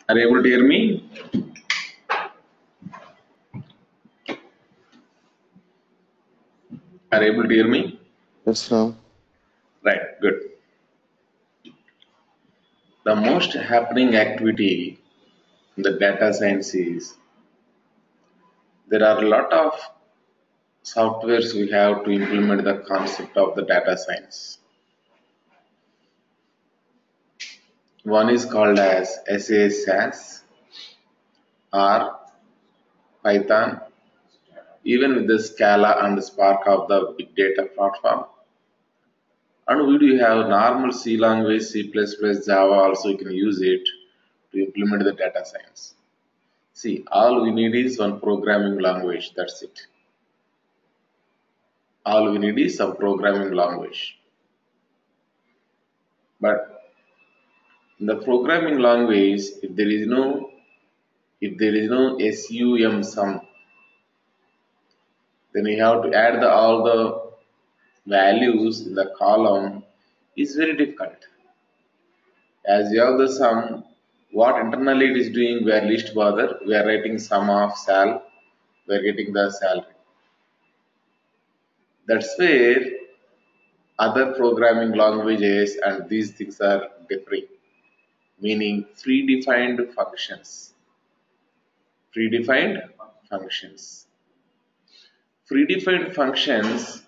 Are you able to hear me? Are you able to hear me? Yes, now. Right, good. The most happening activity in the data science is there are a lot of softwares we have to implement the concept of the data science. One is called as SAS, R, Python, even with the Scala and the Spark of the big data platform. And we do have normal C language, C++, Java also you can use it to implement the data science. See, all we need is one programming language, that's it. All we need is some programming language. But in the programming language, if there is no SUM sum, then we have to add all the values in the column is very difficult. As you have the sum, what internally it is doing, we are least bother. We are writing sum of sal, we are getting the salary. That's where other programming languages and these things are differing, meaning predefined functions. Predefined functions. Predefined functions.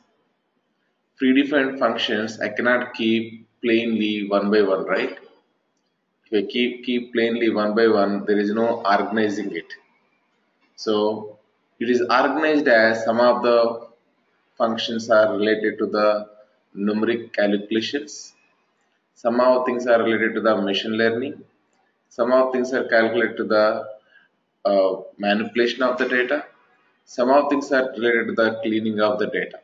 Predefined functions. I cannot keep plainly one by one, right? If I keep plainly one by one, there is no organizing it. So it is organized as some of the functions are related to the numeric calculations. Some of things are related to the machine learning. Some of things are calculated to the manipulation of the data. Some of things are related to the cleaning of the data.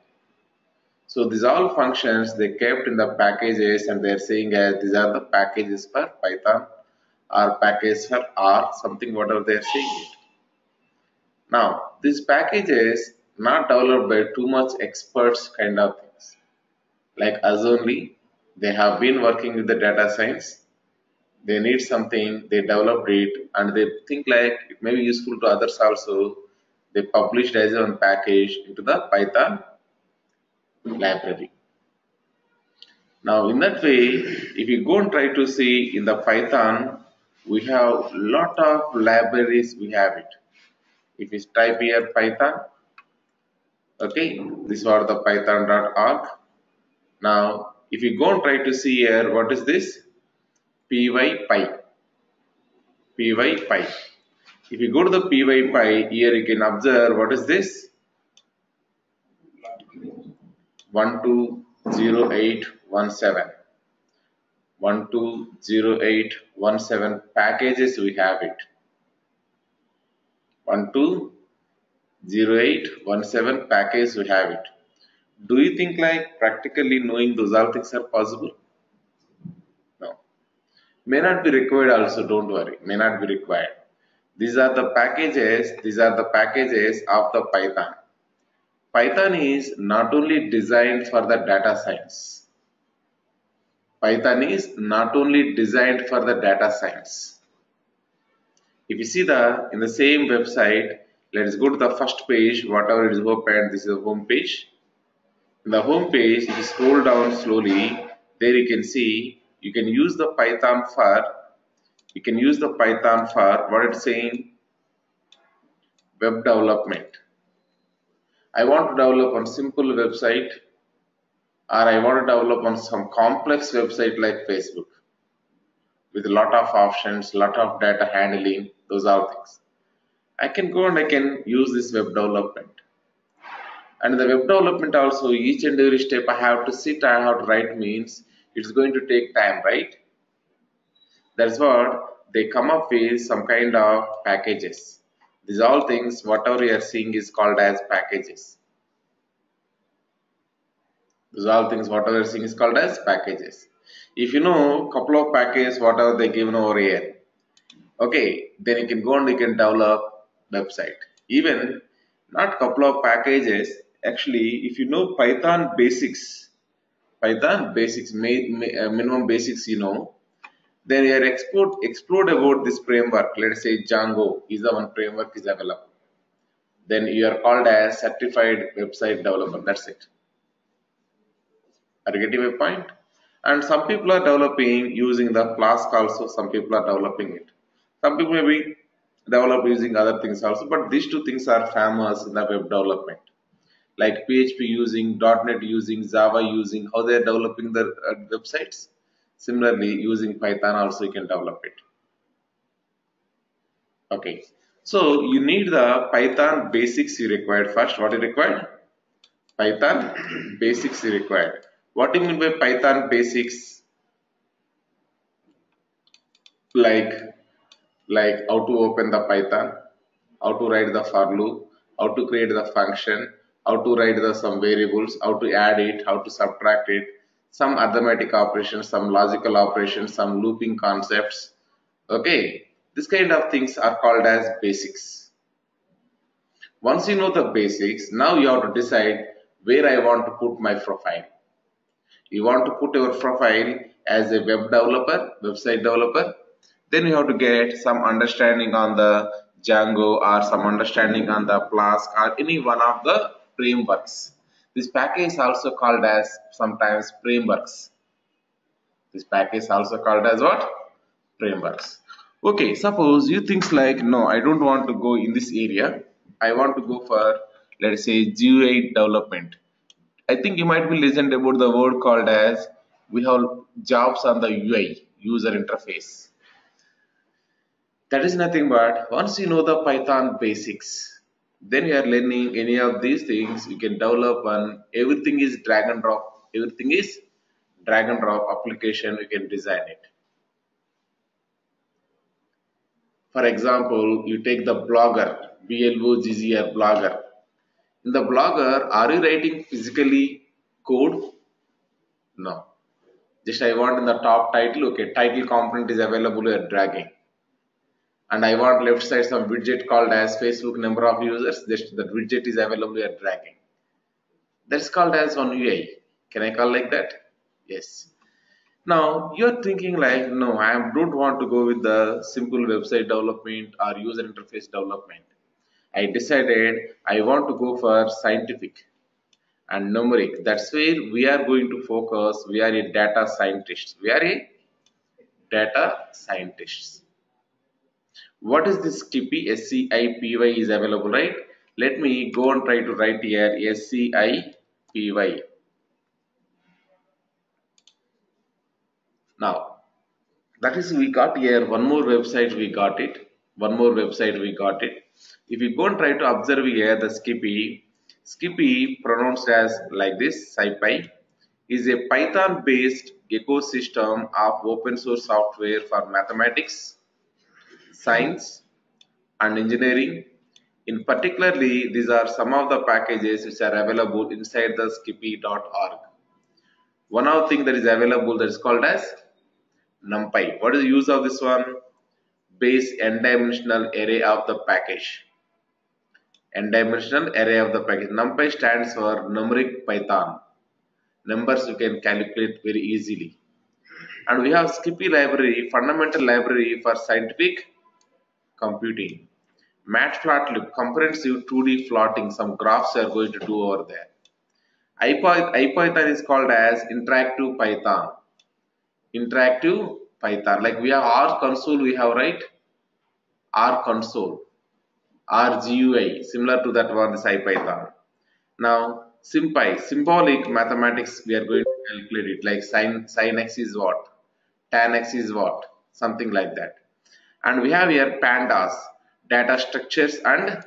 So these all functions they kept in the packages and they are saying as these are the packages for Python or packages for R, something whatever they are saying it. Now these packages not developed by too much experts kind of things. Like us only, they have been working with the data science. They need something, they developed it, and they think like it may be useful to others also. They published as a one package into the Python library. Now, in that way, if you go and try to see in the Python, we have lot of libraries. We have it. If you type here Python, okay, this was the python.org. Now, if you go and try to see here, what is this? PyPy. PyPy. If you go to the PyPy, here you can observe what is this? 120817. 120817 packages we have it. 120817 package we have it. Do you think like practically knowing those all things are possible? No. May not be required also, don't worry. May not be required. These are the packages of the Python. Python is not only designed for the data science. Python is not only designed for the data science. If you see in the same website, let's go to the first page, whatever it is open, this is the home page. In the home page, if you scroll down slowly, there you can see, you can use the Python for what it's saying, web development. I want to develop on simple website, or I want to develop on some complex website like Facebook with a lot of options, lot of data handling, those are things. I can go and I can use this web development. And in the web development also, each and every step I have to sit, I have to write means it's going to take time, right? That's what they come up with some kind of packages. These all things, whatever you are seeing is called as packages. These all things, whatever you are seeing is called as packages. If you know a couple of packages, whatever they given over here, okay, then you can go and you can develop website. Even not couple of packages, actually, if you know Python basics, minimum basics, you know, Then you explore about this framework. Let's say Django is the one framework is available. Then you are called as certified website developer. That's it. Are you getting my point? And some people are developing using the Flask also. Some people are developing it. Some people may be develop using other things also. But these two things are famous in the web development. Like PHP using, .NET using, Java using, how they are developing their websites. Similarly, using Python also you can develop it. Okay. So you need the Python basics you required first. What is required? Python basics is required. What do you mean by Python basics? Like how to open the Python, how to write the for loop, how to create the function, how to write the some variables, how to add it, how to subtract it, some arithmetic operations, some logical operations, some looping concepts. Okay, this kind of things are called as basics. Once you know the basics, now you have to decide where I want to put my profile. You want to put your profile as a web developer, website developer, then you have to get some understanding on the Django or some understanding on the Flask or any one of the frameworks. This package is also called as sometimes frameworks. This package is also called as what? Frameworks. Okay, suppose you think like, no, I don't want to go in this area. I want to go for, let's say, GUI development. I think you might be listened about the word called as we have jobs on the UI, user interface. That is nothing but once you know the Python basics, then you are learning any of these things, you can develop one. Everything is drag and drop. Everything is drag and drop application, you can design it. For example, you take the blogger, BLOGGR blogger. In the blogger, are you writing physically code? No. Just I want in the top title, okay, title component is available, you are dragging. And I want left side some widget called as Facebook number of users, just that widget is available, you are dragging. That's called as one UI. Can I call like that? Yes. Now you're thinking like, no, I don't want to go with the simple website development or user interface development. I decided I want to go for scientific and numeric. That's where we are going to focus. We are a data scientist. We are a data scientists. What is this SCIPY? SCIPY is available, right? Let me go and try to write here SCIPY. Now, that is we got here one more website we got it. One more website we got it. If you go and try to observe here the SCIPY pronounced as like this, SciPy, is a Python based ecosystem of open source software for mathematics, science and engineering. In particularly, these are some of the packages which are available inside the skippy.org. One of the things that is available that is called as NumPy. What is the use of this one? Base n-dimensional array of the package. N-dimensional array of the package. NumPy stands for numeric Python. Numbers you can calculate very easily. And we have Skippy library, fundamental library for scientific computing. Matplotlib, comprehensive 2D plotting, some graphs you are going to do over there. Ipython is called as interactive Python. Interactive Python. Like we have R console, we have right? R console, R GUI, similar to that one, this Ipython. Now, SymPy, symbolic mathematics, we are going to calculate it like sin x is what, tan x is what, something like that. And we have here pandas, data structures and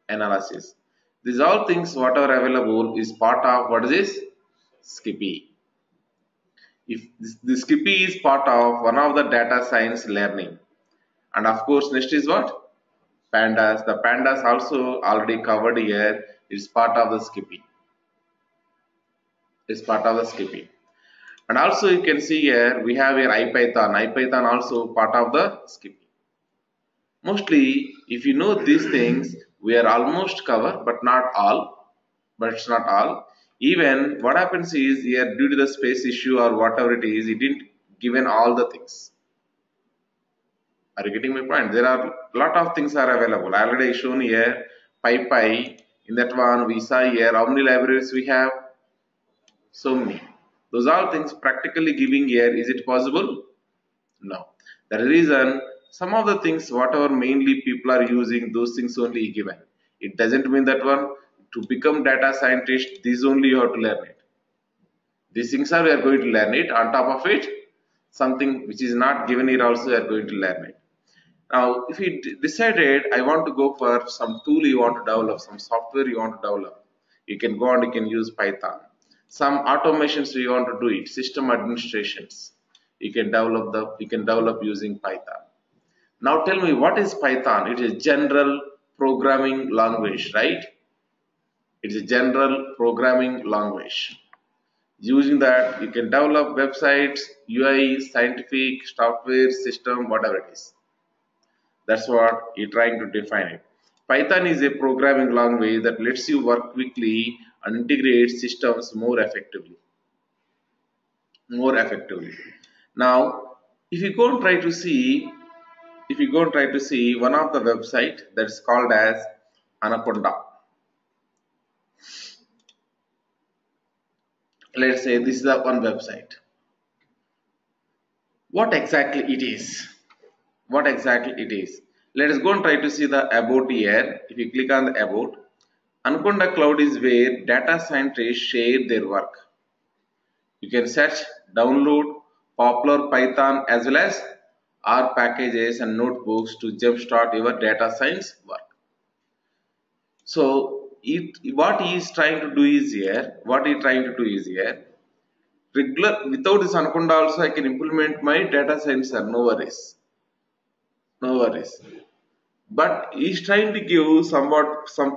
analysis. These all things whatever available is part of what is this? Skippy. If this Skippy is part of one of the data science learning. And of course next is what? Pandas. The pandas also already covered here. It's part of the Skippy. It's part of the Skippy. And also you can see here we have here Ipython. Ipython also part of the Skippy. Mostly, if you know these things, we are almost covered, but not all. But it's not all. Even what happens is here due to the space issue or whatever it is, it didn't given all the things. Are you getting my point? There are a lot of things are available. I already shown here PyPy. In that one we saw here how many libraries we have. So many. Those are things practically giving here. Is it possible? No. The reason some of the things whatever mainly people are using, those things only given. It doesn't mean that one to become data scientist, this only you have to learn it. These things are we are going to learn it. On top of it, something which is not given here also we are going to learn it. Now, if you decided I want to go for some tool you want to develop, some software you want to develop, you can go and you can use Python. Some automations you want to do it, system administrations, you can develop using Python. Now tell me, what is Python? It is general programming language, right? It is a general programming language. Using that, you can develop websites, UI, scientific, software, system, whatever it is. That's what you're trying to define it. Python is a programming language that lets you work quickly and integrate systems more effectively. Now, if you go and try to see one of the website that's called as Anaconda. Let's say this is the one website. What exactly it is? Let us go and try to see the about here. If you click on the about, Anaconda Cloud is where data scientists share their work. You can search, download popular Python as well as R packages and notebooks to jumpstart your data science work. So what he is trying to do is here, without this Anaconda also I can implement my data science, no worries. But he is trying to give some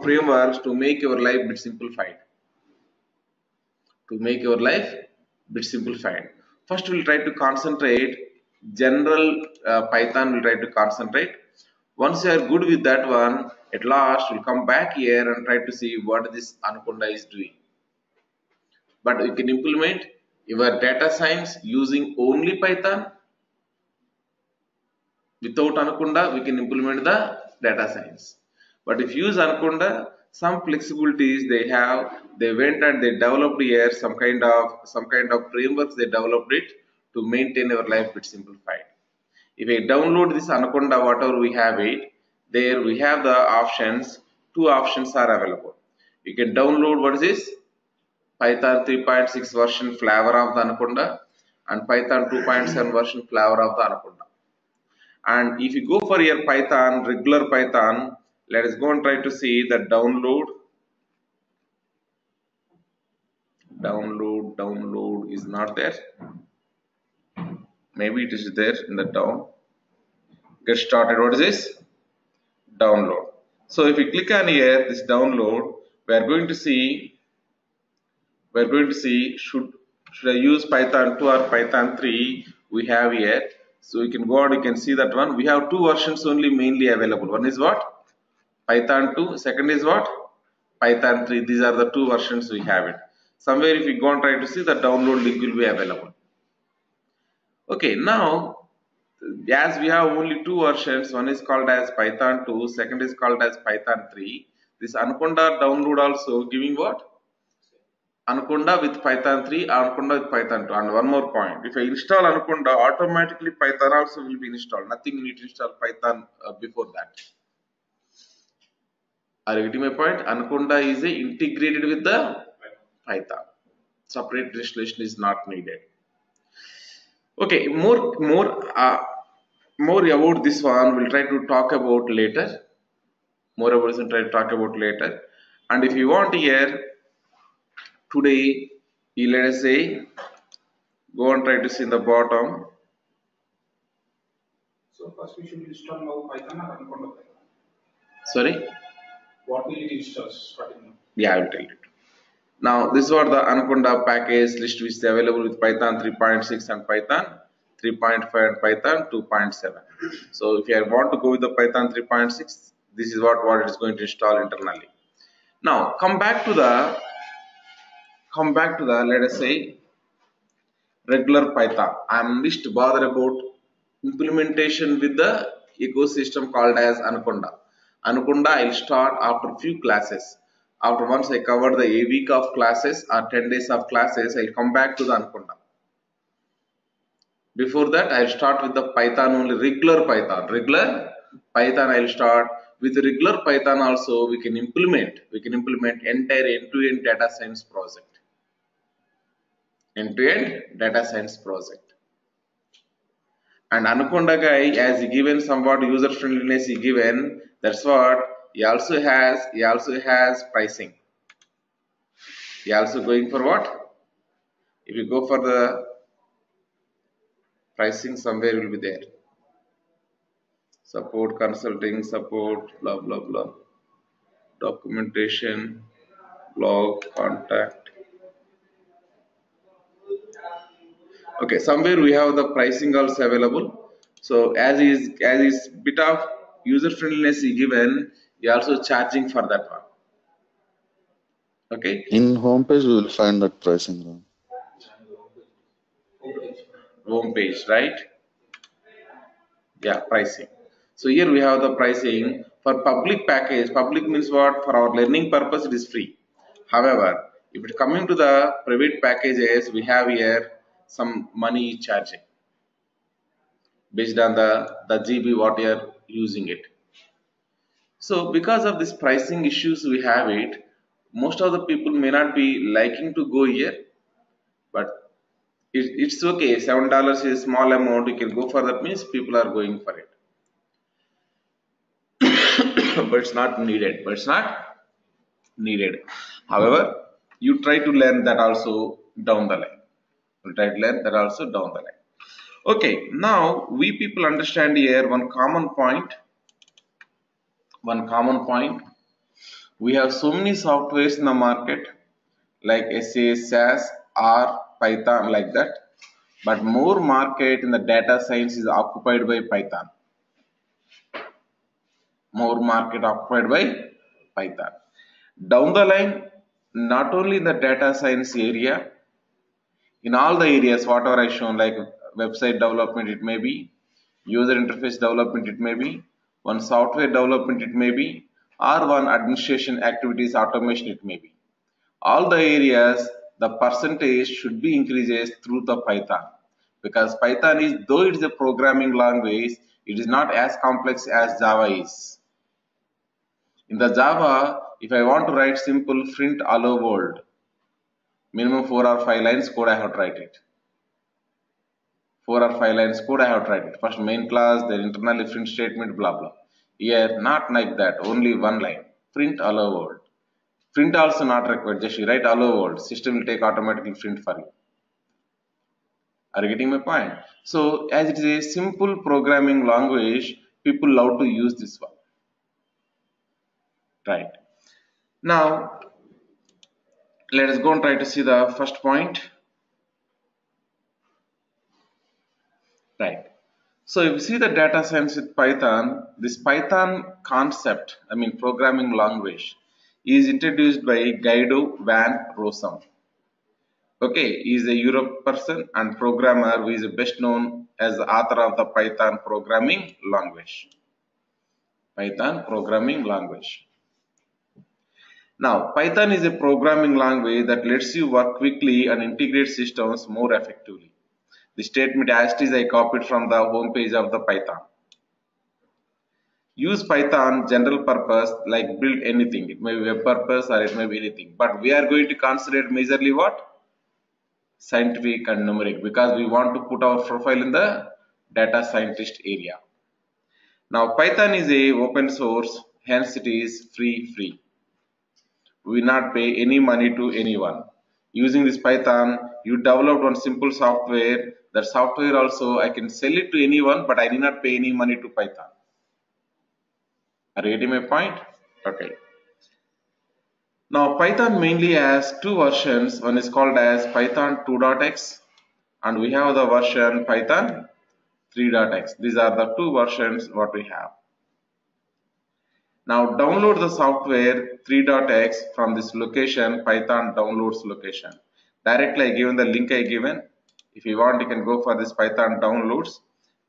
frameworks to make your life bit simplified. First we'll try to concentrate general Python, we'll try to concentrate. Once you are good with that one, at last we'll come back here and try to see what this Anaconda is doing. But you can implement your data science using only Python. Without Anaconda, we can implement the data science. But if you use Anaconda, some flexibilities they have, they went and they developed here some kind of frameworks. They developed it to maintain our life bit simplified. If I download this Anaconda, whatever we have it, there we have the options. Two options are available. You can download what is this? Python 3.6 version flavor of the Anaconda and Python 2.7 version flavor of the Anaconda. And if you go for your Python, regular Python, let us go and try to see the download is not there. Maybe it is there in the down. Get started. What is this? Download. So if we click on here, this download, we are going to see should I use Python 2 or Python 3 we have here. So you can go and you can see that one. We have two versions only mainly available. One is what? Python 2. Second is what? Python 3. These are the two versions we have it. Somewhere if you go and try to see, the download link will be available. Okay, now as we have only two versions, one is called as Python 2, second is called as Python 3. This Anaconda download also giving what? Anaconda with Python 3, Anaconda with Python 2. And one more point, if I install Anaconda, automatically Python also will be installed. Nothing you need to install Python before that. Are you getting my point? Anaconda is integrated with the Python. Separate installation is not needed. Okay, more about this one we'll try to talk about later. And if you want here today, let us say go and try to see in the bottom. So first we should install now Python or Anaconda. Sorry? What will it install starting now? Yeah, I will tell you. Now this is what the Anaconda package list which is available with Python 3.6 and Python 3.5 and Python 2.7. So if you want to go with the Python 3.6, this is what it is going to install internally. Now come back to the let us say regular Python. I am least bothered about implementation with the ecosystem called as Anaconda. Anaconda I'll start after few classes. After once I cover the a week of classes or 10 days of classes, I'll come back to the Anaconda. Before that, I'll start with the Python only, regular Python. Regular Python I'll start. With regular Python also we can implement entire end-to-end data science project. End-to-end data science project. And Anaconda guy, as he given somewhat user friendliness he given, that's what he also has pricing. He also going for what? If you go for the pricing, somewhere will be there. Support, consulting, support, blah blah blah. Documentation, blog, contact. Okay, somewhere we have the pricing also available. So as is bit of user friendliness is given, you also charging for that one. Okay. In homepage, we will find that pricing. Home page, right? Yeah, pricing. So here we have the pricing for public package. Public means what? For our learning purpose, it is free. However, if it coming to the private packages, we have here some money charging based on the GB what you are using it. So because of this pricing issues we have it, most of the people may not be liking to go here, but it's okay. $7 is small amount. You can go for that, means people are going for it. But it's not needed. However, you try to learn that also down the line. Okay, now we people understand here one common point. We have so many softwares in the market like SA, SAS, R, Python, like that. But more market in the data science is occupied by Python. Down the line, not only in the data science area, in all the areas, whatever I shown, like website development, it may be, user interface development, it may be, one software development, it may be, or one administration activities automation, it may be. All the areas, the percentage should be increases through the Python, because Python is, though it is a programming language, it is not as complex as Java is. In the Java, if I want to write simple print hello world, minimum 4 or 5 lines code I have to write it. 4 or 5 lines code I have to write it. First main class, then internally print statement, blah blah. Here not like that, only one line. Print hello world. Print also not required, just you write hello world. System will take automatically print for you. Are you getting my point? So as it is a simple programming language, people love to use this one. Right. Now let us go and try to see the first point. Right. So if you see the data science with Python, this Python concept, programming language, is introduced by Guido van Rossum. Okay, he is a Europe person and programmer who is best known as the author of the Python programming language. Now, Python is a programming language that lets you work quickly and integrate systems more effectively. The statement as it is I copied from the home page of the Python. Use Python general purpose, like build anything. It may be web purpose or it may be anything. But we are going to consider majorly what? Scientific and numeric, because we want to put our profile in the data scientist area. Now Python is a open source, hence it is free. We will not pay any money to anyone. Using this Python, you develop one simple software. That software also I can sell it to anyone, but I need not pay any money to Python. Are you getting my point? Okay. Now Python mainly has two versions. One is called as Python 2.x and we have the version Python 3.x. These are the two versions what we have. Now download the software 3.x from this location, Python downloads location. Directly I given the link I given. If you want, you can go for this Python downloads.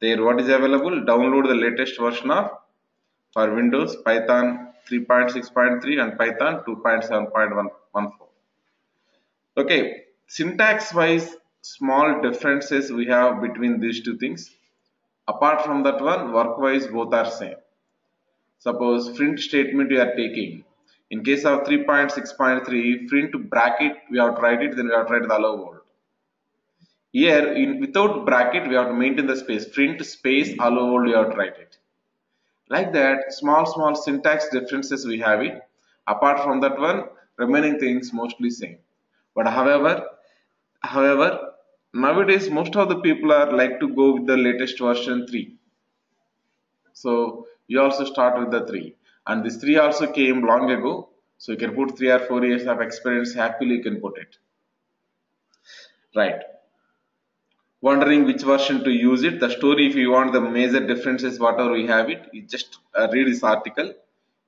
There what is available? Download the latest version of for Windows Python 3.6.3 and Python 2.7.14. Okay, syntax wise, small differences we have between these two things. Apart from that one, work wise both are same. Suppose print statement we are taking. In case of 3.6.3, print bracket we have to write it, then we have to write the hello world. Here, without bracket, we have to maintain the space. Print space hello world we have to write it. Like that, small syntax differences we have it. Apart from that one, remaining things mostly same. But however, nowadays most of the people are like to go with the latest version 3. So you also start with the 3, and this 3 also came long ago. So you can put 3 or 4 years of experience happily. You can put it. Right. Wondering which version to use it. The story, if you want the major differences, whatever we have it, you just read this article.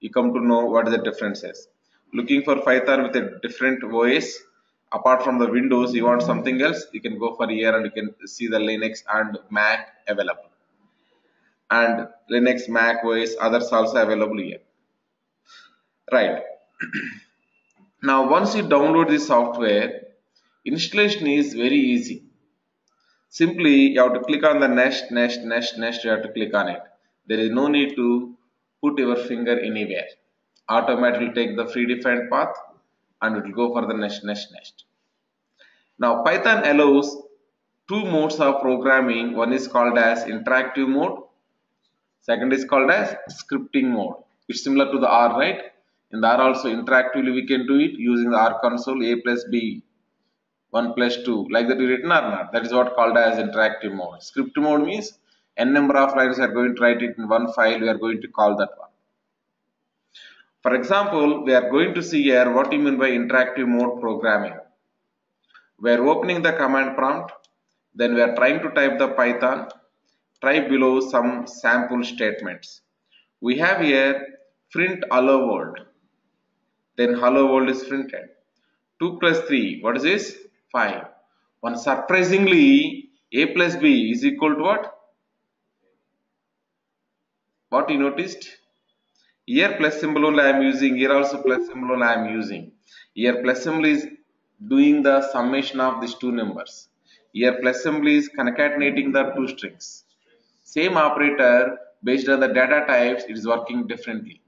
You come to know what is the differences. Looking for Python with a different OS. Apart from the Windows, you want something else, you can go for here and you can see the Linux and Mac available. And Linux, Mac OS, others also available here. Right. Now, once you download this software, installation is very easy. Simply, you have to click on the next, you have to click on it. There is no need to put your finger anywhere. Automatically take the predefined path and it will go for the next. Now, Python allows two modes of programming. One is called as interactive mode. Second is called as scripting mode. It's similar to the R, right? In the R also interactively we can do it using the R console A plus B 1 plus 2, like that written or not. That is what called as interactive mode. Script mode means n number of lines are going to write it in one file. We are going to call that one. For example, we are going to see here what you mean by interactive mode programming. We are opening the command prompt, then we are trying to type the Python. Try below some sample statements. We have here print hello world. Then hello world is printed. 2 plus 3, what is this? 5. One surprisingly, a plus b is equal to what? What you noticed? Here plus symbol only I am using, here also plus symbol only I am using. Here plus symbol is doing the summation of these two numbers. Here plus symbol is concatenating the two strings. Same operator, based on the data types, it is working differently.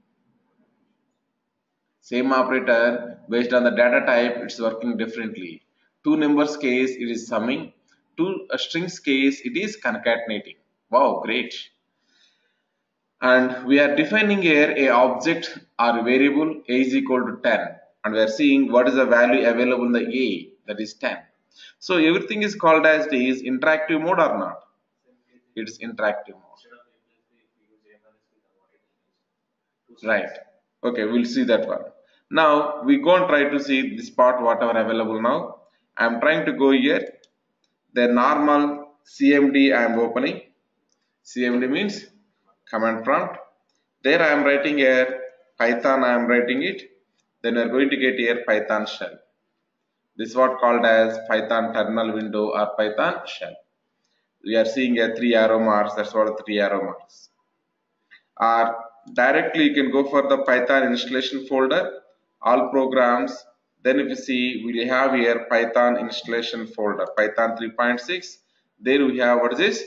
Same operator, based on the data type, it's working differently. Two numbers case, it is summing. Two strings case, it is concatenating. Wow, great. And we are defining here a object or a variable a is equal to 10. And we are seeing what is the value available in the a, that is 10. So everything is called as is interactive mode or not? It's interactive mode. Right. Okay, we'll see that one. Now we go and try to see this part whatever available now. I am trying to go here. The normal CMD I am opening. CMD means command prompt. There I am writing here Python, I am writing it. Then we are going to get here Python shell. This is what called as Python terminal window or Python shell. We are seeing here 3 arrow marks. That's what 3 arrow marks. Or directly you can go for the Python installation folder, all programs. Then if you see, we have here Python installation folder, Python 3.6. There we have what is this?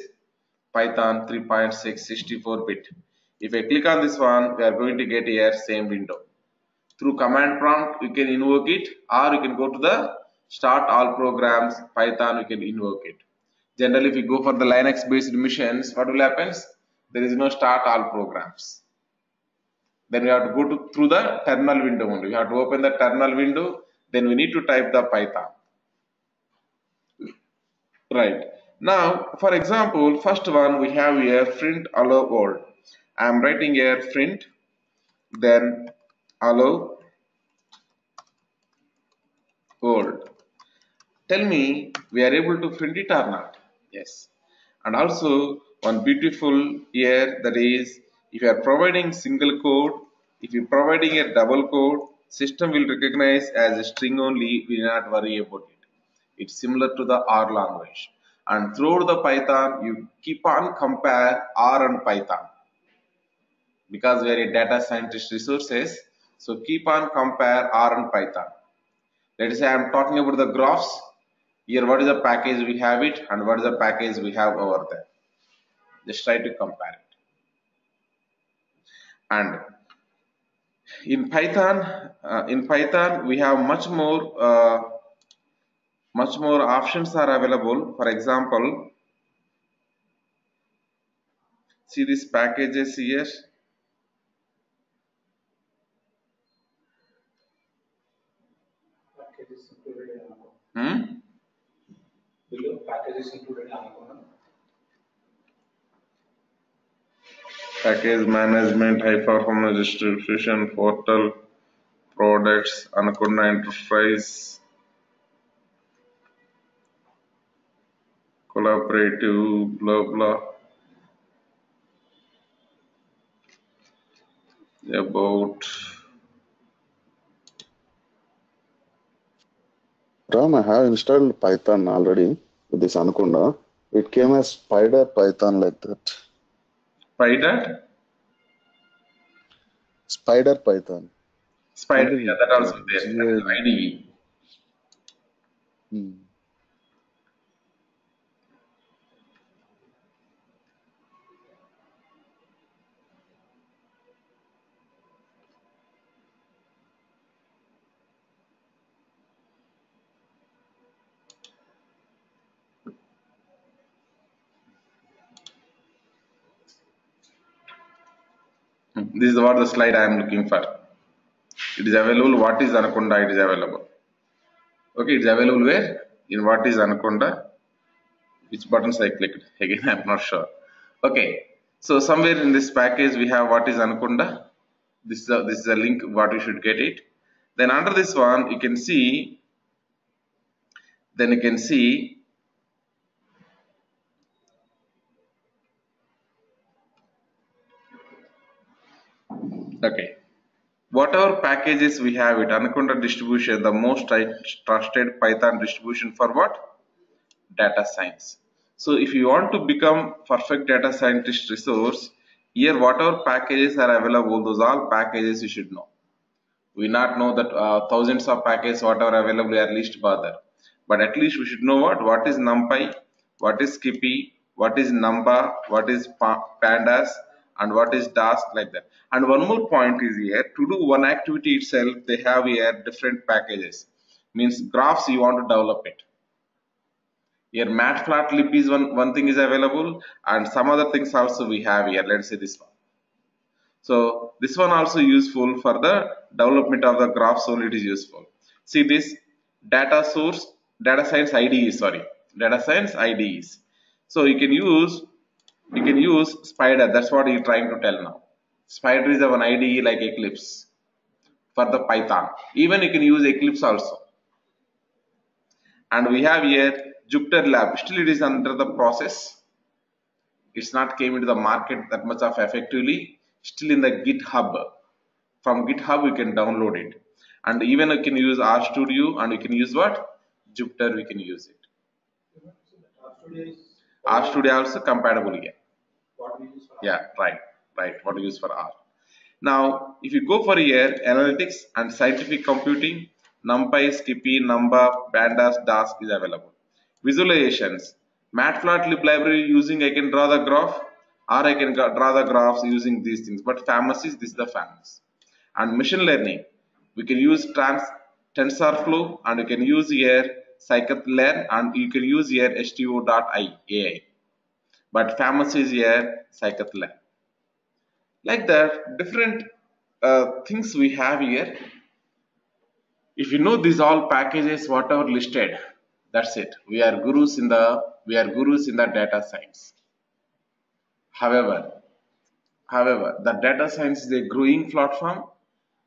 Python 3.6 64-bit. If I click on this one, we are going to get here same window. Through command prompt, you can invoke it, or you can go to the start all programs, Python, you can invoke it. Generally, if you go for the Linux based missions, what will happen? There is no start all programs. Then we have to go through the terminal window only. We have to open the terminal window, then we need to type the Python. Right. Now, for example, first one we have here print hello world. I am writing here print, then hello world. Tell me, we are able to print it or not? Yes. And also one beautiful here, that is, if you are providing single code, if you are providing a double code, system will recognize as a string only. We will not worry about it. It's similar to the R language. and throughout the Python you keep on compare R and Python, because we are a data scientist resources, so keep on compare R and Python. Let us say I am talking about the graphs. Here what is the package we have it and what is the package we have over there. Just try to compare it. And in Python we have much more options are available. For example, see these packages here. Packages included in Anaconda. Below packages included in Anaconda. Package management, high performance distribution, portal, products, Anaconda enterprise, collaborative, blah blah. About Ram, I have installed Python already with this Anaconda. It came as Spider Python like that. Spider? Spider Python. Spider, Something yeah, that also there. That is GA. IDE. This is what the slide I am looking for. It is available. What is Anaconda? It is available. Okay, it's available where? In what is Anaconda? Which buttons I clicked? Again, I'm not sure. Okay, so somewhere in this package we have what is Anaconda. This is a link what you should get it. Then under this one you can see. Then you can see. Okay. Whatever packages we have it, Anaconda distribution, the most trusted Python distribution for what? Data science. So if you want to become perfect data scientist resource, here whatever packages are available, those all packages you should know. We not know that thousands of packages whatever available are least bother, but at least we should know what is NumPy, what is Skippy, what is Numba, what is Pandas, and what is Dask, like that. And one more point is here, to do one activity itself they have here different packages. Means graphs you want to develop it, here matplotlib is one thing is available, and some other things also we have here. Let's say this one. So this one also useful for the development of the graph, so it is useful. See this data science IDEs, data science IDEs. So you can use Spider. That's what you're trying to tell now. Spider is one IDE like Eclipse for the Python. Even you can use Eclipse also. And we have here Jupyter Lab. Still it is under the process. It's not came into the market that much of effectively. Still in the GitHub. From GitHub you can download it. And even you can use RStudio, and you can use what? Jupyter, we can use it. RStudio also compatible here. What we use for Yeah, right. What we use for R. Now, if you go for here, analytics and scientific computing, NumPy, Skippy, Numba, Pandas, Dask is available. Visualizations, Matplotlib library using I can draw the graph, or I can draw the graphs using these things. But famous is this, the famous. And machine learning, we can use TensorFlow, and you can use here scikit-learn, and you can use here sto.ai. But famous is here scikit-learn. Like that, different things we have here. If you know these all packages whatever listed, that's it. We are gurus in the data science. However, the data science is a growing platform.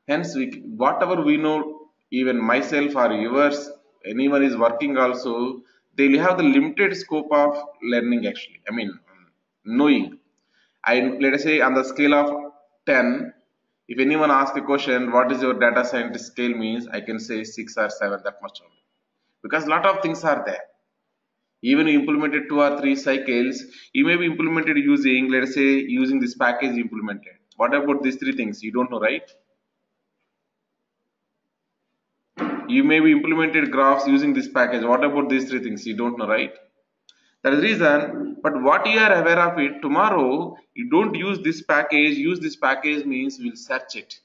Hence, whatever we know, even myself or yours, anyone is working also, they will have the limited scope of learning actually. I mean, knowing. Let us say on the scale of 10, if anyone asks a question, what is your data scientist scale means, I can say 6 or 7, that much only. Because a lot of things are there. Even you implemented 2 or 3 cycles, you may be implemented using, let us say, using this package implemented. What about these 3 things? You don't know, right? You may be implemented graphs using this package. What about these 3 things? You don't know, right? That is the reason. But what you are aware of it, tomorrow you don't use this package. Use this package means we'll search it.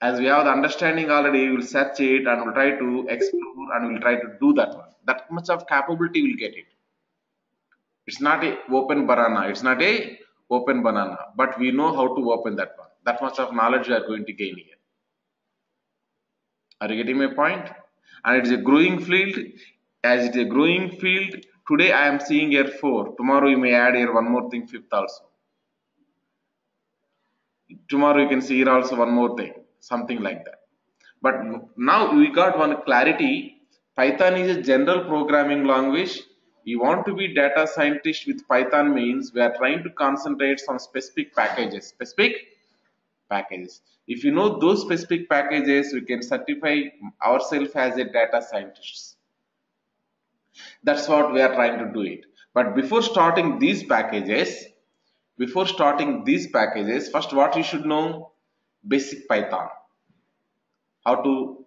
As we have the understanding already, we'll search it and we'll try to explore and we'll try to do that one. That much of capability we'll get it. It's not a open banana. It's not a open banana. But we know how to open that one. That much of knowledge we are going to gain here. Are you getting my point? And it's a growing field. As it's a growing field, today I am seeing here 4. Tomorrow you may add here one more thing, 5th also. Tomorrow you can see here also one more thing, something like that. But now we got one clarity. Python is a general programming language. You want to be data scientist with Python means we are trying to concentrate on specific packages. Specific packages. If you know those specific packages, we can certify ourselves as a data scientist. That's what we are trying to do it. But before starting these packages, first what you should know, basic Python. How to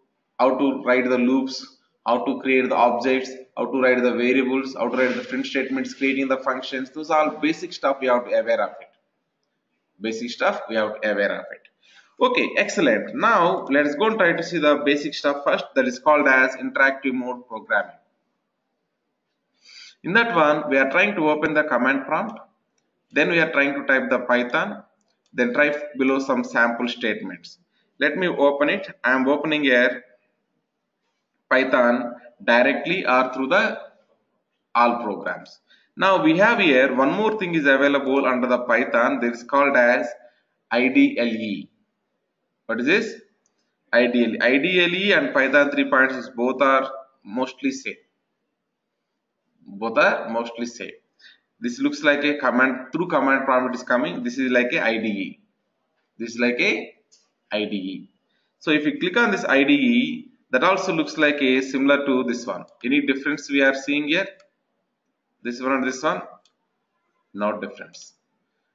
write the loops, how to create the objects, how to write the variables, how to write the print statements, creating the functions. Those are all basic stuff we have to be aware of it. Basic stuff we have to be aware of it. Okay, excellent. Now let's go and try to see the basic stuff first. That is called as interactive mode programming. In that one, we are trying to open the command prompt. Then we are trying to type the Python. Then type below some sample statements. Let me open it. I am opening here Python directly or through the all programs. Now we have here one more thing is available under the Python. That is called as IDLE. What is this? IDLE. IDLE and Python 3.6 both are mostly same. Both are mostly same. This looks like a command, through command prompt it is coming. This is like a IDE. This is like a IDE. So if you click on this IDE, that also looks like a similar to this one. Any difference we are seeing here? This one and this one? No difference.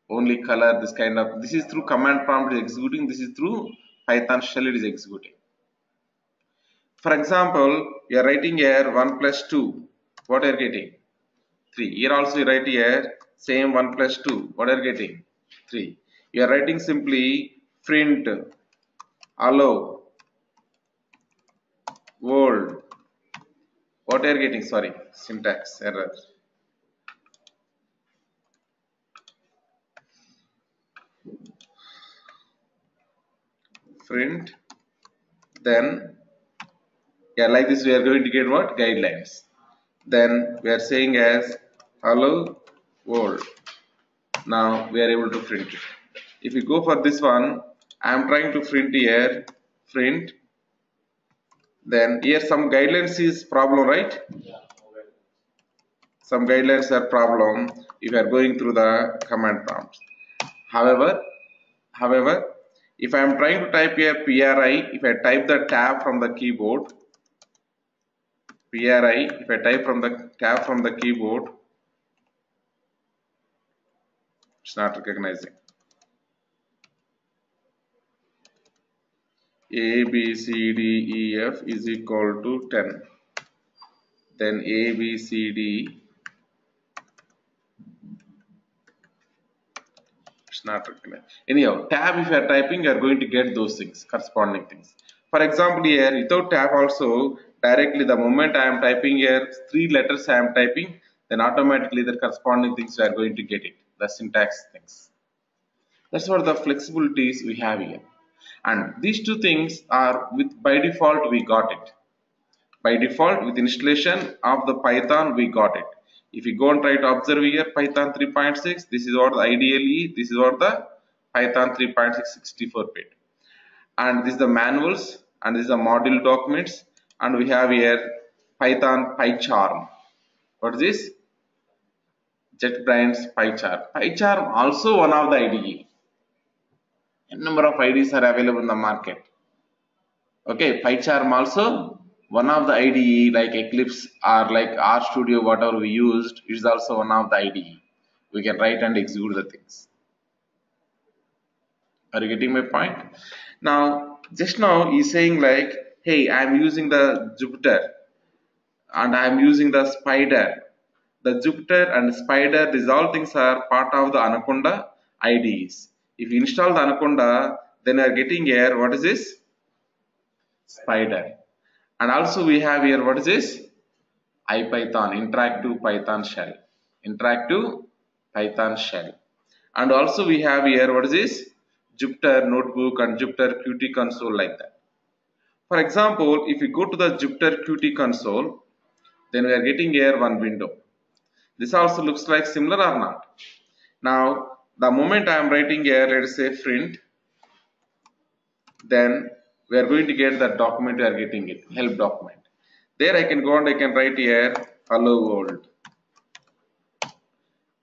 Only color, this kind of, this is through command prompt it is executing. This is through Python shell it is executing. For example, you are writing here 1 plus 2. What are you getting? 3. Here also you write here same 1 plus 2. What are you getting? 3. You are writing simply print allow world. What are you getting? Sorry, syntax error. Print, then yeah, like this we are going to get what? Guidelines. Then we are saying as hello world. Now we are able to print it. If you go for this one, I am trying to print here print. Then here some guidelines is problem, right? Some guidelines are problem if you are going through the command prompts. However, if I am trying to type here PRI, if I type the tab from the keyboard, PRI, if I type from the tab from the keyboard, it's not recognizing. A, B, C, D, E, F is equal to 10. Then A, B, C, D, it's not recognized. Anyhow, tab if you are typing, you are going to get those things, corresponding things. For example, here without tab also, directly the moment I am typing here, 3 letters I am typing, then automatically the corresponding things you are going to get it, the syntax things. That's what the flexibilities we have here. And these 2 things are with by default we got it. By default with installation of the Python we got it. If you go and try to observe here Python 3.6, this is what the IDLE, this is what the Python 3.6 64-bit. And this is the manuals and this is the module documents, and we have here Python PyCharm. What is this? JetBrains PyCharm. PyCharm also one of the IDE. A number of IDEs are available in the market. Okay, PyCharm also one of the IDE like Eclipse or like RStudio, whatever we used, is also one of the IDE. We can write and execute the things. Are you getting my point? Now, just now he's saying like, hey, I'm using the Jupyter and I'm using the Spider. The Jupyter and Spider, these all things are part of the Anaconda IDEs. If you install the Anaconda, then you are getting here, what is this? Spider. And also we have here, what is this? Ipython, interactive Python shell. Interactive Python shell. And also we have here, what is this? Jupyter Notebook and Jupyter Qt console, like that. For example, if you go to the Jupyter Qt console, then we are getting here one window. This also looks like similar or not? Now, the moment I am writing here, let us say print, then we are going to get the document, we are getting it, help document. There I can go and I can write here, hello world.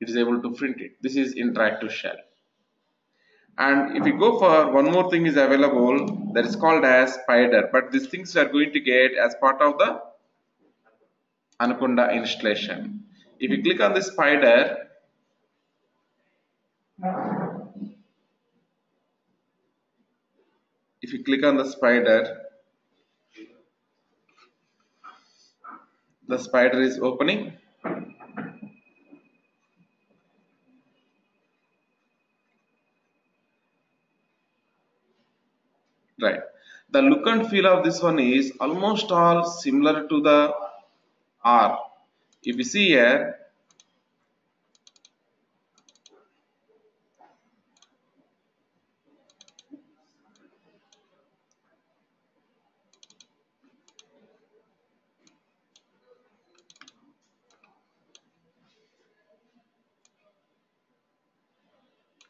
It is able to print it. This is interactive shell. And if you go for one more thing is available, that is called as Spider, but these things are going to get as part of the Anaconda installation. If you click on the Spider, if you click on the Spider is opening. Right. The look and feel of this one is almost all similar to the R. If you see here,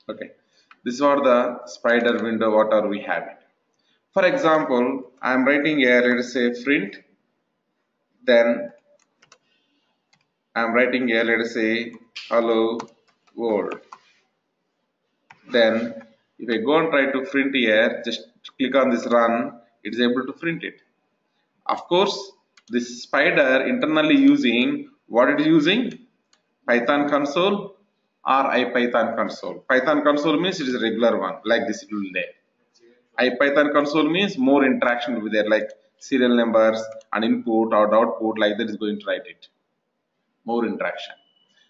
okay, this is what the Spider window, what are we having. For example, I am writing here, let us say print, then I am writing here, let us say hello world. Then if I go and try to print here, just click on this run, it is able to print it. Of course, this Spider internally using what it is using? Python console or Ipython console. Python console means it is a regular one, like this it will be there. Ipython console means more interaction will be there, like serial numbers and input or output, like that is going to write it. More interaction.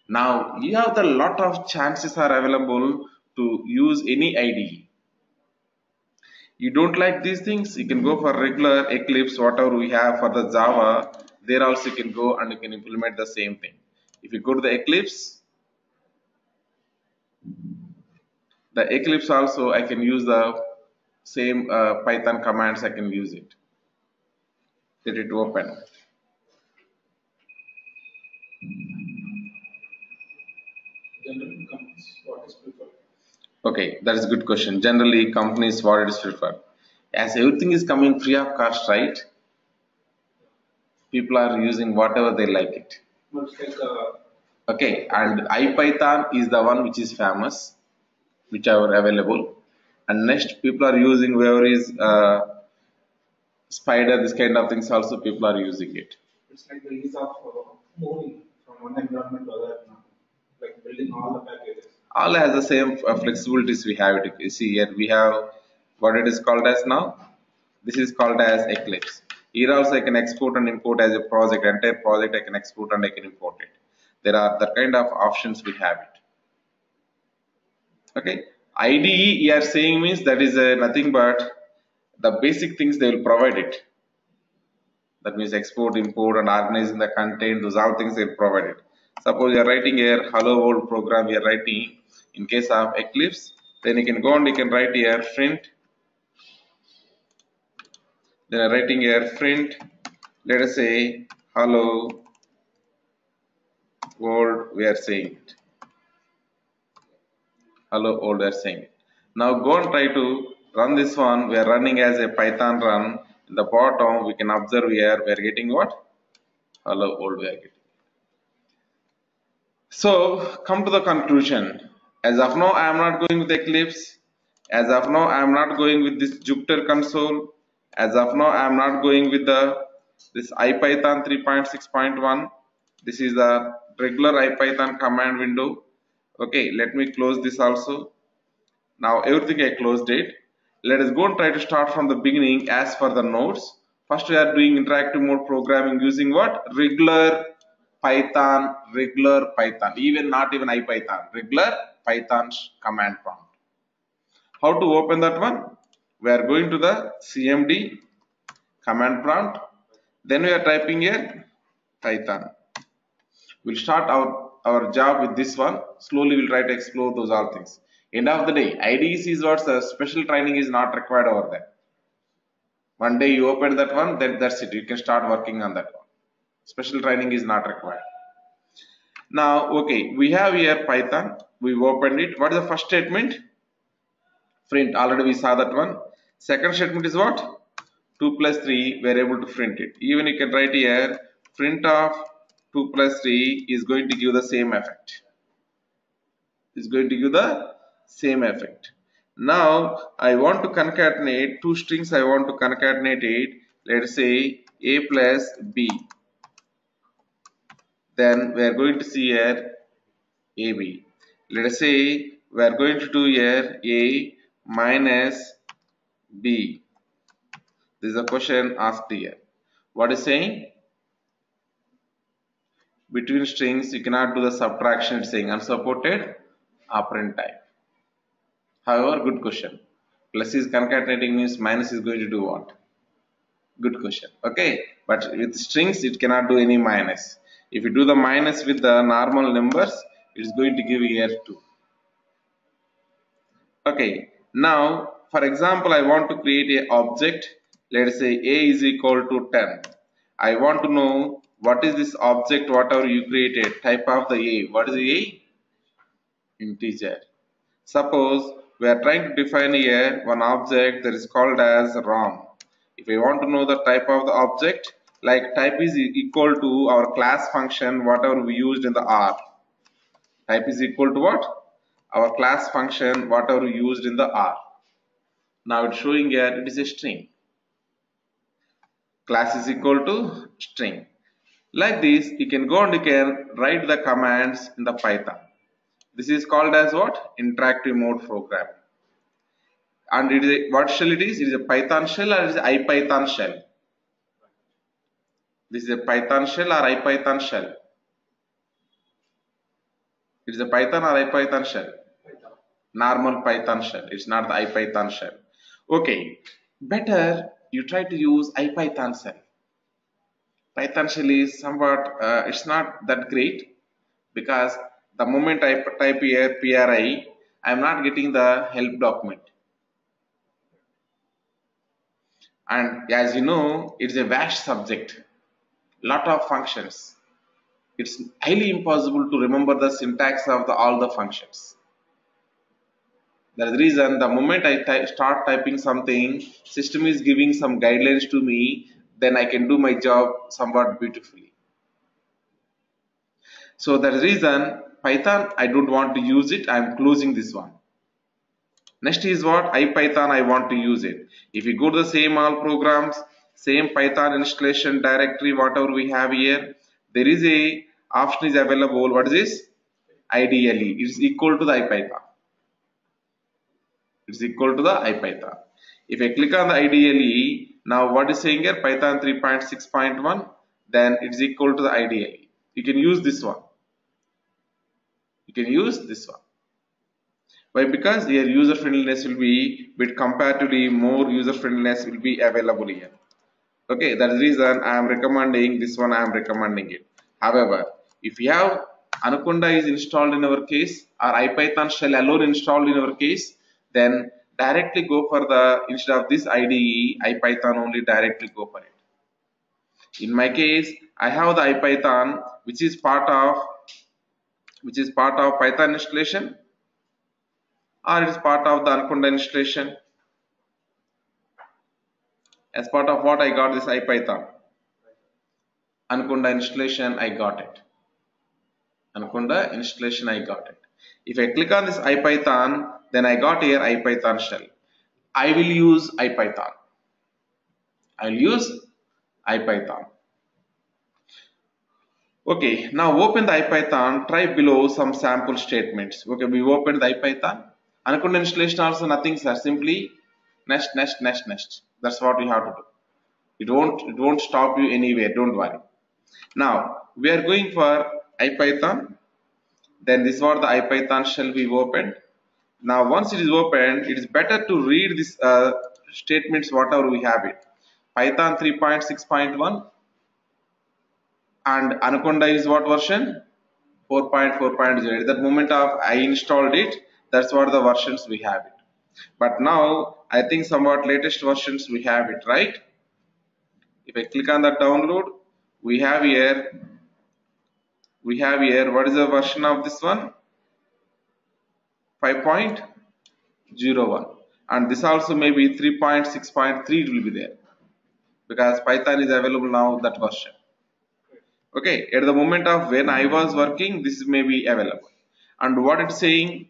Now you have the lot of chances are available to use any IDE. You don't like these things, you can go for regular Eclipse, whatever we have for the Java. There also you can go and you can implement the same thing. If you go to the Eclipse also I can use the same Python commands, I can use it. Let it open. Generally, companies, what is preferred? Okay, that is a good question. Generally, companies what it is preferred. As everything is coming free of cost, right? People are using whatever they like it. Looks like Okay, and Ipython is the one which is famous, which are available. And next, people are using whoever is Spider, this kind of things also people are using it. it's like the ease of moving from one environment to other, like building all the packages. All has the same flexibilities we have it. You see here we have what it is called as now. This is called as Eclipse. Here also I can export and import as a project. Entire project I can export and I can import it. There are the kind of options we have it. Okay, IDE you are saying means that is nothing but the basic things they will provide it. That means export, import, and organizing the content. Those are things they will provide it. Suppose you are writing here hello world program. You are writing in case of Eclipse. Then you can go and you can write here print. Then I'm writing here print. Let us say hello world. We are saying it. Hello world. We are saying it. Now go and try to run this one. We are running as a Python run. In the bottom we can observe here we are getting what? Hello world. We are getting. So come to the conclusion. As of now I am not going with Eclipse. As of now I am not going with this Jupyter console. As of now I am not going with the This Ipython 3.6.1. This is the regular Ipython command window. Okay, let me close this also. Now everything I closed it. Let us go and try to start from the beginning as for the nodes. First we are doing interactive mode programming using what? Regular Python, even not even Ipython, regular Python command prompt. How to open that one? We are going to the CMD command prompt. Then we are typing here Python. We'll start our job with this one. Slowly we'll try to explore those all things. End of the day, IDEs is what special training is not required over there. One day you open that one, then that's it. You can start working on that one. Special training is not required. Now, okay, we have here Python. We've opened it. What is the first statement? Print. Already we saw that one. Second statement is what? 2 plus 3. We are able to print it. Even you can write here print of 2 plus 3 is going to give the same effect. Is going to give the same effect. Now I want to concatenate two strings. I want to concatenate it. Let's say A plus B. Then we are going to see here AB. Let us say we are going to do here A minus B. This is a question asked here. What is saying? Between strings you cannot do the subtraction. It's saying unsupported operand type. However, good question. Plus is concatenating means minus is going to do what? Good question. Okay, but with strings it cannot do any minus. If you do the minus with the normal numbers, it is going to give here 2. Okay, now for example I want to create a object. Let us say A is equal to 10. I want to know what is this object, whatever you created, type of the A. What is the A? Integer. Suppose we are trying to define here one object that is called as ROM. If I want to know the type of the object, like type is equal to our class function, whatever we used in the R. Type is equal to what? Our class function, whatever we used in the R. Now it's showing here it is a string. Class is equal to string. Like this, you can go and you can write the commands in the Python. This is called as what? Interactive mode programming. And it is a, what shell it is? It is a Python shell or it is a Ipython shell? This is a Python shell or Ipython shell? It is a Python or Ipython shell? Python. Normal Python shell. It's not the Ipython shell. Okay. Better you try to use Ipython shell. Python shell is somewhat, it's not that great because the moment I type here PRI, I am not getting the help document. And as you know, it's a vast subject, lot of functions. It's highly impossible to remember the syntax of all the functions. That is the reason the moment I start typing something, system is giving some guidelines to me, then I can do my job somewhat beautifully. So that is the reason Python I don't want to use it. I am closing this one. Next is what? Ipython I want to use it. If you go to the same all programs, same Python installation directory, whatever we have here, there is a option is available. What is this? IDLE. It is equal to the Ipython. It is equal to the Ipython. If I click on the IDLE, now what is saying here? Python 3.6.1, then it is equal to the IDLE. You can use this one. You can use this one. Why? Because here user friendliness will be bit comparatively more user friendliness will be available here. Okay, that is the reason I am recommending this one. I am recommending it. However, if you have Anaconda is installed in our case or Ipython shell alone installed in our case, then directly go for the instead of this IDE Ipython only directly go for it. In my case, I have the Ipython which is part of Python installation, or it is part of the Anaconda installation. As part of what I got this Ipython? Anaconda installation I got it. Anaconda installation I got it. If I click on this Ipython, then I got here Ipython shell. I will use Ipython. I will use Ipython. Okay, now open the Ipython, try below some sample statements. Okay, we opened the Ipython. Anaconda installation also nothing, sir. Simply nest, nest, nest, nest. That's what you have to do. It won't stop you anywhere, don't worry. Now we are going for Ipython. Then this is what the Ipython shell we opened. Now once it is opened, it is better to read this statements whatever we have it. Python 3.6.1 and Anaconda is what version? 4.4.0. At that moment of I installed it, that's what the versions we have it. But now I think somewhat latest versions we have it, right? If I click on that download, we have here what is the version of this one? 5.01, and this also maybe 3.6.3 will be there because Python is available now that version. Okay, at the moment of when I was working, this may be available. And what it's saying,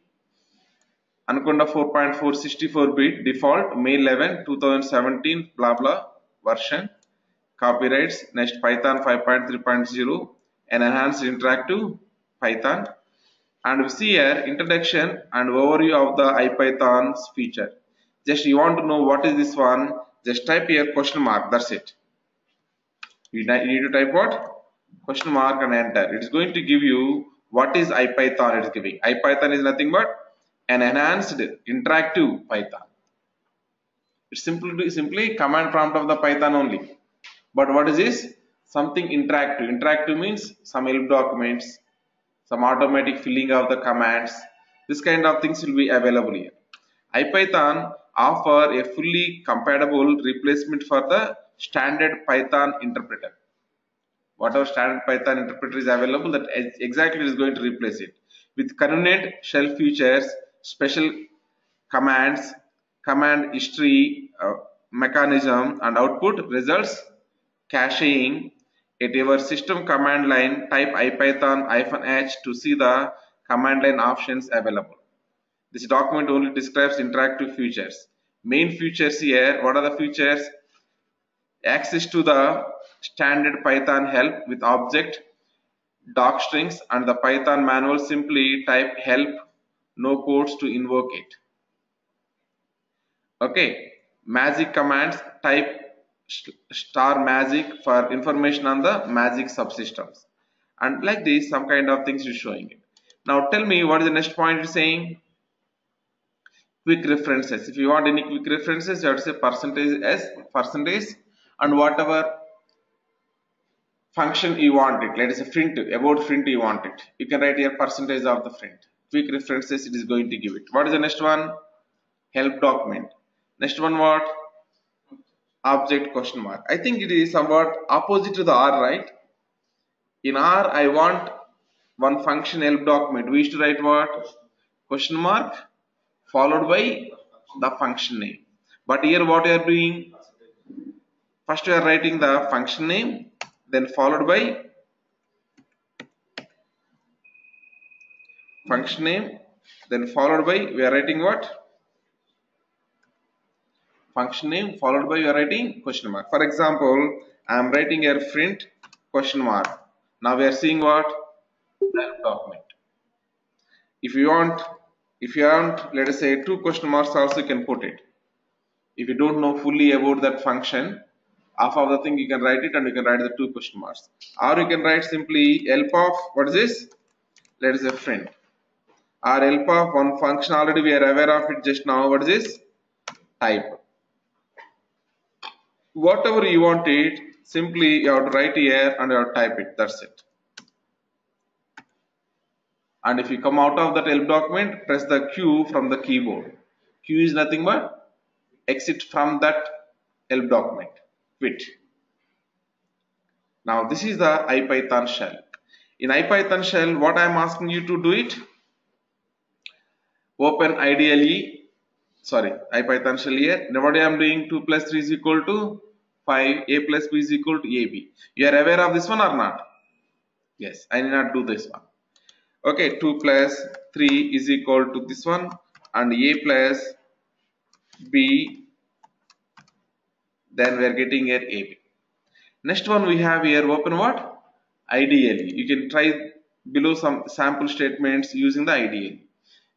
Anaconda 4.4 64-bit default May 11 2017 blah blah version, copyrights, next Python 5.3.0 and enhanced interactive Python. And we see here introduction and overview of the Ipython's feature. Just you want to know what is this one, just type here question mark, that's it. You need to type what? Question mark and enter. It is going to give you what is Ipython. It is giving. Ipython is nothing but an enhanced interactive Python. It's simply command prompt of the Python only. But what is this? Something interactive. Interactive means some help documents, some automatic filling of the commands. This kind of things will be available here. Ipython offer a fully compatible replacement for the standard Python interpreter. Whatever standard Python interpreter is available, that exactly is going to replace it with convenient shell features, special commands, command history mechanism, and output results caching. At your system command line, type ipython-h to see the command line options available. This document only describes interactive features. Main features here, what are the features? Access to the standard Python help with object, doc strings, and the Python manual. Simply type help, no codes to invoke it. Okay, magic commands, type star magic for information on the magic subsystems, and like this some kind of things is showing it. Now tell me what is the next point it's saying? Quick references. If you want any quick references, you have to say percentage s percentage and whatever function you want it. Let us say print, about print you want it, you can write here percentage of the print. Quick references it is going to give it. What is the next one? Help document. Next one what? Object question mark. I think it is somewhat opposite to the R, right? In R I want one function help document. We used to write what? Question mark followed by the function name. But here what we are doing? First we are writing the function name, then followed by function name, then followed by we are writing what? Function name followed by you are writing question mark. For example, I am writing here print question mark. Now we are seeing what? Help document. If you want, let us say two question marks also you can put it. If you don't know fully about that function, half of the thing you can write it and you can write the two question marks. Or you can write simply help of, what is this? Let us say print. Or help of one function, already we are aware of it just now. What is this? Type. Whatever you want it, simply you have to write here and you have to type it. That's it. And if you come out of that help document, press the Q from the keyboard. Q is nothing but exit from that help document. Quit. Now this is the Ipython shell. In Ipython shell, what I am asking you to do it? Open Ipython shell here. Now what I am doing? 2 plus 3 is equal to 5. A plus B is equal to AB. You are aware of this one or not? Yes, I need not do this one. Okay, 2 plus 3 is equal to this one, and A plus B, then we are getting here AB. Next one we have here, open what? Ideally. You can try below some sample statements using the ideally.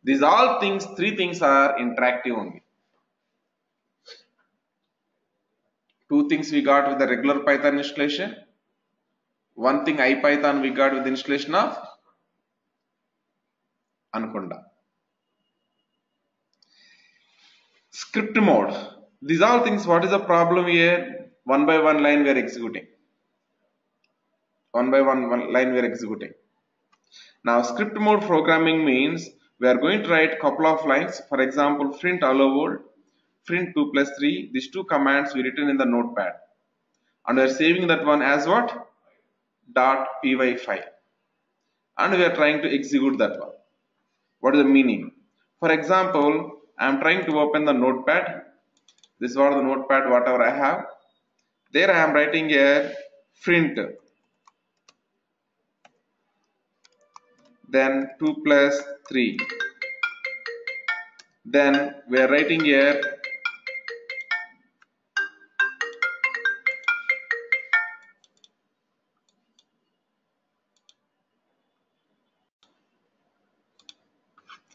These all things, three things are interactive only. Two things we got with the regular Python installation. One thing Ipython we got with the installation of Anaconda. Script mode. These all things, what is the problem here? One by one line we are executing. One by one line we are executing. Now script mode programming means we are going to write couple of lines. For example, print hello world, print 2 plus 3. These two commands we written in the notepad. And we are saving that one as what? .py file. And we are trying to execute that one. What is the meaning? For example, I am trying to open the notepad. This is what the notepad, whatever I have. There I am writing here print. Then 2 plus 3. Then we are writing here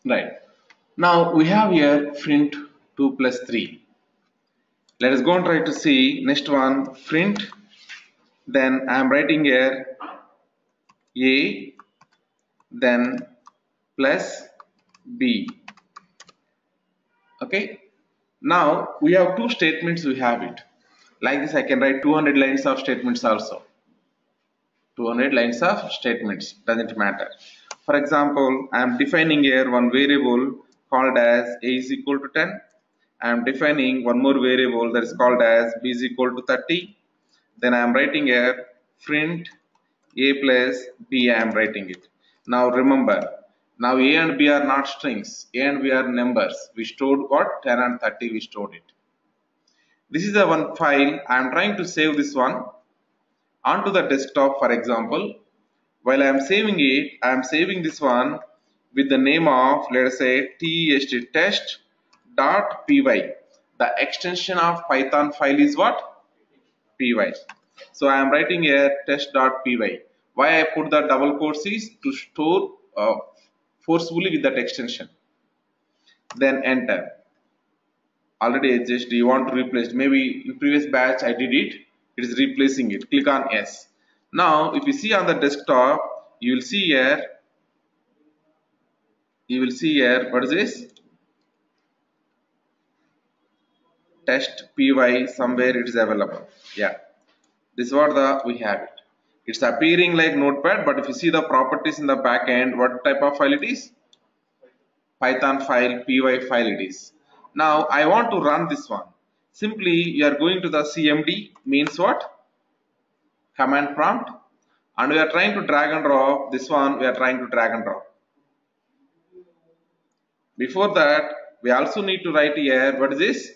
right. Now we have here print 2 plus 3. Let us go and try to see next one, print. Then I am writing here A, then plus B. Okay. Now we have two statements, we have it. Like this I can write 200 lines of statements also. 200 lines of statements, doesn't matter. For example, I am defining here one variable called as a is equal to 10. I am defining one more variable that is called as b is equal to 30. Then I am writing here print a plus b. I am writing it. Now remember, now a and b are not strings, a and b are numbers. We stored what? 10 and 30 we stored it. This is the one file. I am trying to save this one onto the desktop. For example, while I am saving it, I am saving this one with the name of, let us say, test.py. The extension of Python file is what? Py. So I am writing here test.py. Why I put the double quotes is to store forcefully with that extension. Then enter. Already adjust. You want to replace? Maybe in previous batch I did it. It is replacing it. Click on yes. Now if you see on the desktop, you will see here. What is this? Test py, somewhere it is available. Yeah, this is what we have it. It's appearing like notepad, but if you see the properties in the back end, what type of file it is? Python file, py file it is. Now I want to run this one. Simply you are going to the cmd, means what? Command prompt, and we are trying to drag and drop this one. We are trying to drag and drop. Before that, we also need to write here, what is this?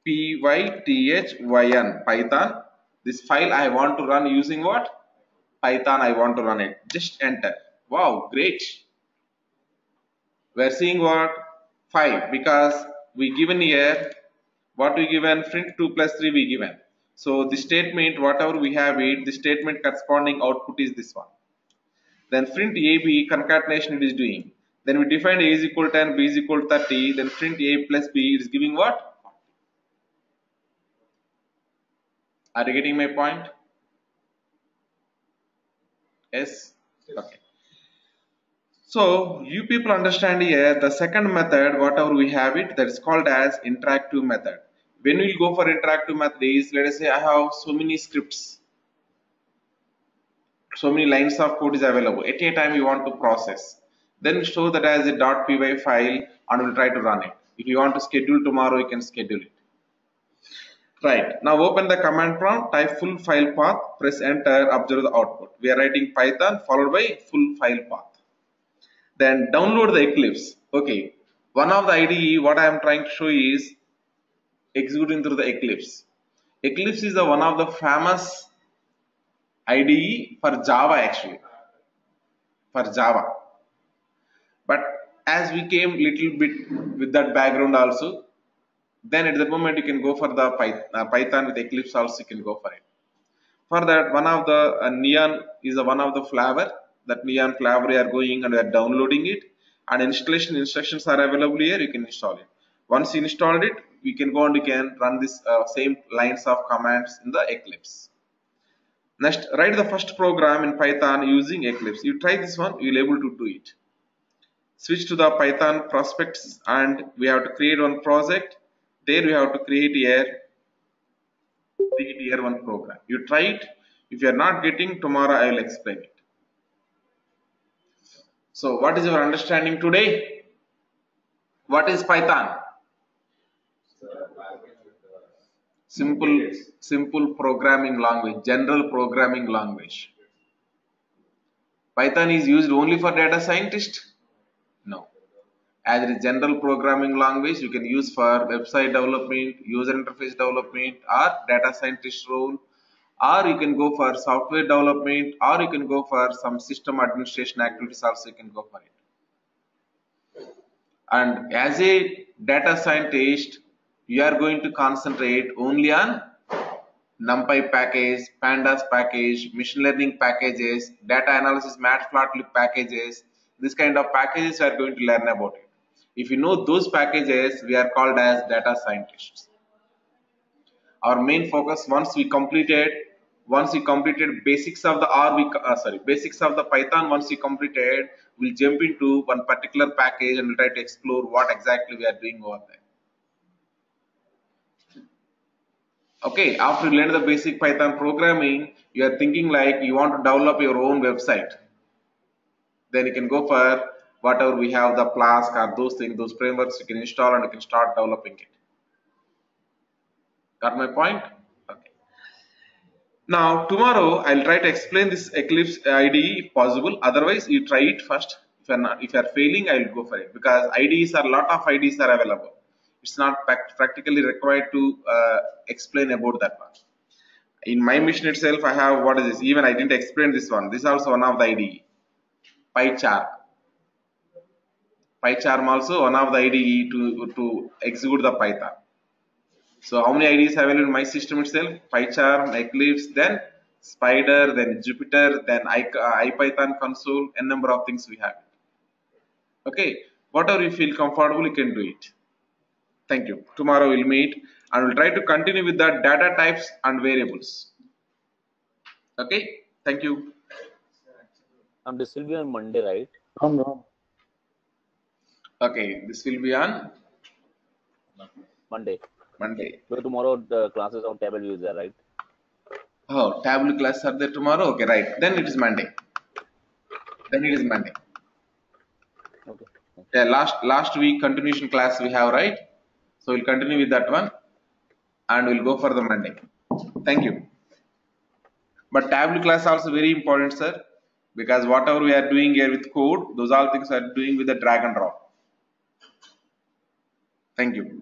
python, Python. This file I want to run using what? Python. I want to run it. Just enter. Wow, great. We are seeing what? 5, because we given here, what we given? Print 2 plus 3 we given. So the statement, whatever we have it, the statement corresponding output is this one. Then print AB, concatenation it is doing. Then we defined A is equal to 10, B is equal to 30. Then print A plus B, it is giving what? Are you getting my point? Yes? Okay. So you people understand here the second method, whatever we have it, that is called as interactive method. When we go for interactive method is, let us say I have so many scripts, so many lines of code is available. At a time you want to process. Then we store that as a .py file and we'll try to run it. If you want to schedule tomorrow, you can schedule it. Right, now open the command prompt, type full file path, press enter, observe the output. We are writing Python followed by full file path. Then download the Eclipse. Okay, one of the IDE, what I am trying to show is executing through the Eclipse. Eclipse is the one of the famous IDE for Java actually, for Java. But as we came little bit with that background also, then at that moment you can go for the Python with Eclipse also, you can go for it. For that, one of the neon is one of the flavor. That neon flavor we are going and we are downloading it, and installation instructions are available here. You can install it. Once you installed it, we can go and we can run this same lines of commands in the Eclipse. Next, write the first program in Python using Eclipse. You try this one, you will able to do it. Switch to the Python prospects and we have to create one project. There we have to create here one program. You try it. If you are not getting, tomorrow I will explain it. So what is your understanding today? What is Python? Simple programming language, general programming language. Python is used only for data scientists? No. As it is general programming language, you can use for website development, user interface development, or data scientist role, or you can go for software development, or you can go for some system administration activities also you can go for it. And as a data scientist, you are going to concentrate only on NumPy package, Pandas package, machine learning packages, data analysis, matplotlib packages. This kind of packages we are going to learn about it. If you know those packages, we are called as data scientists. Our main focus once we completed basics of the basics of the Python. Once we completed, we'll jump into one particular package and we'll try to explore what exactly we are doing over there. Okay, after you learn the basic Python programming, you are thinking like you want to develop your own website. Then you can go for whatever we have, the Flask or those things, those frameworks you can install and you can start developing it. Got my point? Okay. Now tomorrow I'll try to explain this Eclipse IDE if possible. Otherwise, you try it first. If you are failing, I will go for it because IDEs are lot of IDEs are available. It's not practically required to explain about that one. In my mission itself, I have what is this? Even I didn't explain this one. This is also one of the IDE. PyCharm. PyCharm also one of the IDE to execute the Python. So how many IDEs available in my system itself? PyCharm, Eclipse, then Spider, then Jupyter, then Ipython console, and number of things we have. Okay, whatever you feel comfortable, you can do it. Thank you. Tomorrow we'll meet and we'll try to continue with the data types and variables. Okay, thank you. And this will be on Monday, right? No. Okay, this will be on Monday. Monday. So tomorrow the classes on table view is there, right? Oh, Tableau classes are there tomorrow? Okay, right. Then it is Monday. Okay. Yeah, last week continuation class we have, right? So we'll continue with that one and we'll go for the Monday. Thank you. But Tableau class also very important, sir, because whatever we are doing here with code, those all things are doing with the drag and drop. Thank you.